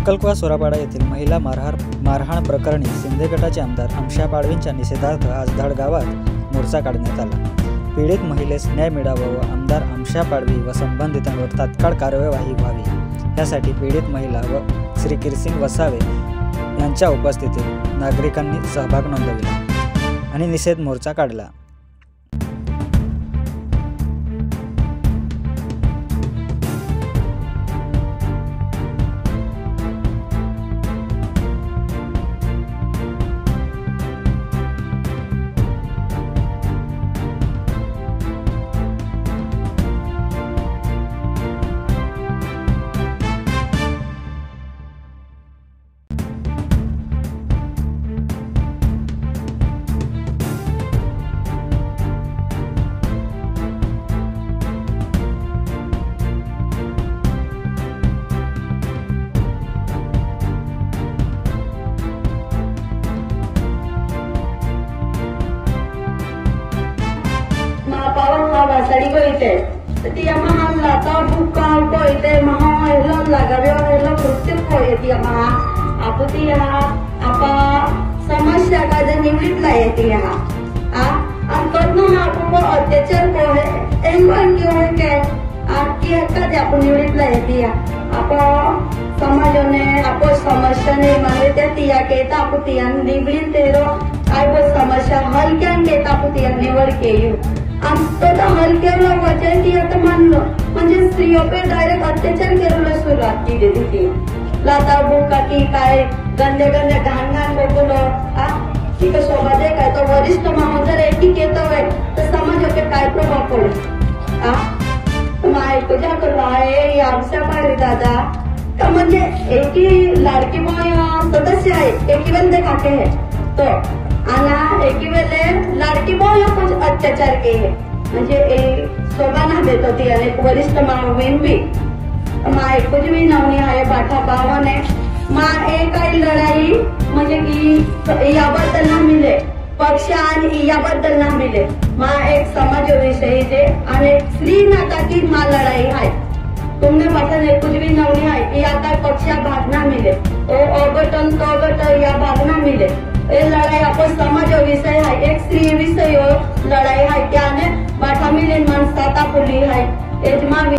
अक्कलकुवा सोरापाडा येथील महिला मारहाण प्रकरणी शिंदे गटाचे आमदार आमशा पाडवींच्या निषेधार्थ आज धड गावात मोर्चा काढण्यात आला। पीडित महिलेस न्याय मिळावा व आमदार आमशा पाडवी व संबंधितांवर तात्काळ कार्यवाही व्हावी यासाठी पीडित महिला व श्री किरसिंग वसावे यांच्या उपस्थितीत नागरिकांनी सहभाग नोंदविला आणि निषेध मोर्चा काढला। साड़ी कोइते ती महा लाता बुका कोइते महा हेलो लगावे हेलो कृत्य कोइते महा आपुती हा आपा समस्या का जे निवडीतला येते हा आणि करणं हा खूप अत्याचार को है एंगन क्यों है के की हक्का जे आपण निवडीतला येते आपा समाजने आपो समस्या ने माने ते तिया केता आपुती निवडीत तेरो आइबो समस्या हलक्यान केता आपुती निवड केयू तो हलक्याला वचन ती आता मानलं म्हणजे स्त्रियों डायरेक्ट अत्याचार करायला सुरुवात केली तिथे लाता बुका की काय गंदे गंदे घाण घाण बोललो ठीक है शोभा दे काय तो वरिष्ठ माणूस जर एकी केतो है तर समाज के काय प्रभाव पडे माय तुझ्या करला आहे आमच्या पाडी दादा का म्हणजे एकी लाडकी मोय सदस्य आहे एकी बंदे काके है तो आना एक वेले लाडकी मोह कुछ अत्याचार के है म्हणजे शोभा ना देत होती आणि वरिष्ठ मावेन भी माय कुछ भी नवनी आहे बाठा बावने माँ एक आई लड़ाई म्हणजे की याबद्दल ना मिले पक्ष आणि याबद्दल ना मिले माँ एक समाज विषयी जे आणि स्त्री नाता की माँ लड़ाई है तुमने पसंद है कुछ भी नवनी है या काय पक्षा भाग ना मिले ओ अगटन तो अगट या भाग ना मिले ये लड़ाई आपण समाज विषय है एक स्त्री विषय लड़ाई है त्याने बाठा मिले माणसाता पुली है यजमान